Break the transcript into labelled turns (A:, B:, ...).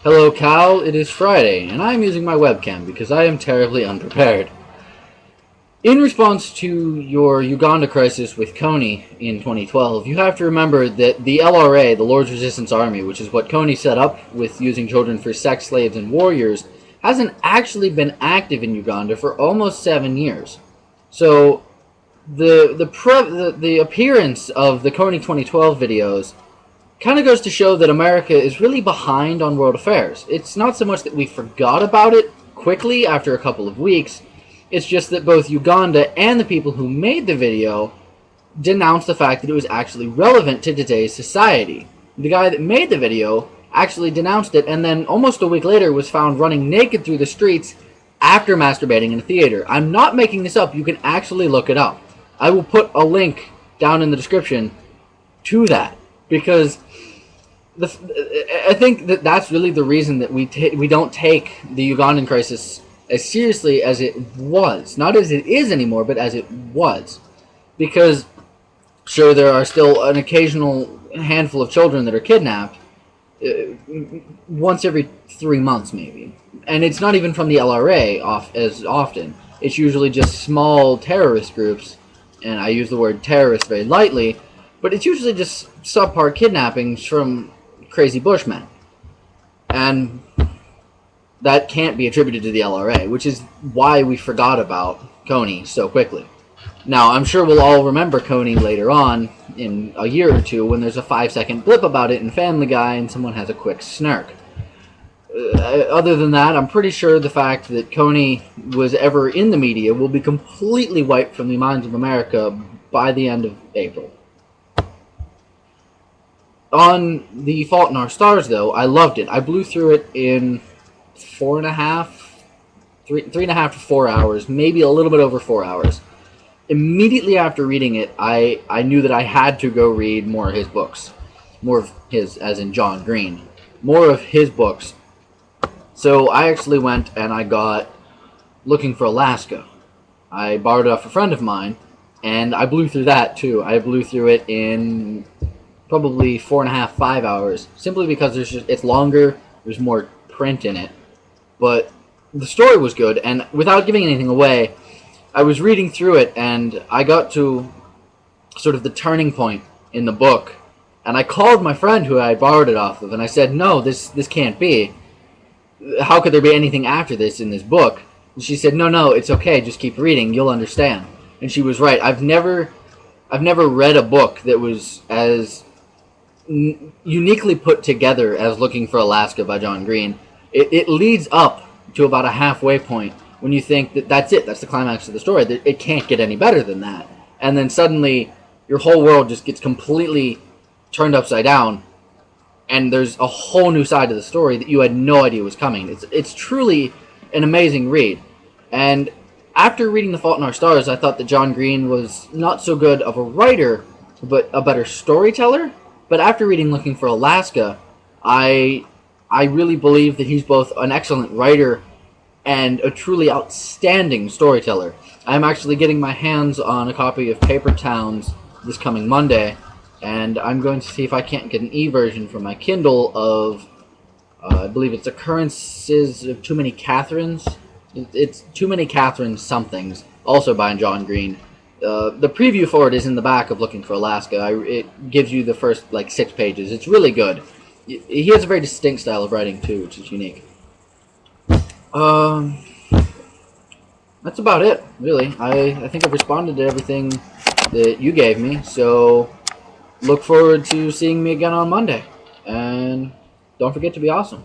A: Hello, Cal. It is Friday, and I am using my webcam because I am terribly unprepared. In response to your Uganda crisis with Kony in 2012, you have to remember that the LRA, the Lord's Resistance Army, which is what Kony set up with using children for sex slaves and warriors, hasn't actually been active in Uganda for almost 7 years. So the appearance of the Kony 2012 videos kind of goes to show that America is really behind on world affairs. It's not so much that we forgot about it quickly after a couple of weeks, it's just that both Uganda and the people who made the video denounced the fact that it was actually relevant to today's society. The guy that made the video actually denounced it, and then almost a week later was found running naked through the streets after masturbating in a theater. I'm not making this up, you can actually look it up. I will put a link down in the description to that, because I think that that's really the reason that we don't take the Ugandan crisis as seriously as it was. Not as it is anymore, but as it was. Because, sure, there are still an occasional handful of children that are kidnapped, once every 3 months maybe. And it's not even from the LRA as often. It's usually just small terrorist groups, and I use the word terrorist very lightly, but it's usually just subpar kidnappings from crazy bushmen. And that can't be attributed to the LRA, which is why we forgot about Kony so quickly. Now, I'm sure we'll all remember Kony later on, in a year or two, when there's a 5-second blip about it in Family Guy and someone has a quick snark. Other than that, I'm pretty sure the fact that Kony was ever in the media will be completely wiped from the minds of America by the end of April. On The Fault in Our Stars, though, I loved it. I blew through it in 3.5 to 4 hours, maybe a little bit over 4 hours. Immediately after reading it, I knew that I had to go read more of his books. More of his, as in John Green. More of his books. So I actually went and I got Looking for Alaska. I borrowed it off a friend of mine, and I blew through that too. I blew through it in probably 4.5, 5 hours, simply because it's longer, there's more print in it. But the story was good, and without giving anything away, I was reading through it, and I got to sort of the turning point in the book, and I called my friend who I borrowed it off of, and I said, no, this can't be. How could there be anything after this in this book? And she said, no, it's okay, just keep reading, you'll understand. And she was right. I've never read a book that was as uniquely put together as Looking for Alaska by John Green. It leads up to about a halfway point when you think that that's it, that's the climax of the story, that it can't get any better than that. And then suddenly your whole world just gets completely turned upside down, and there's a whole new side to the story that you had no idea was coming. It's truly an amazing read. And after reading The Fault in Our Stars, I thought that John Green was not so good of a writer, but a better storyteller. But after reading Looking for Alaska, I really believe that he's both an excellent writer and a truly outstanding storyteller. I'm actually getting my hands on a copy of Paper Towns this coming Monday, and I'm going to see if I can't get an e-version from my Kindle of, I believe it's Occurrences of Too Many Catherines. It's Too Many Catherine Somethings, also by John Green. The preview for it is in the back of Looking for Alaska. It gives you the first, 6 pages. It's really good. He has a very distinct style of writing, too, which is unique. That's about it, really. I think I've responded to everything that you gave me, so look forward to seeing me again on Monday. And don't forget to be awesome.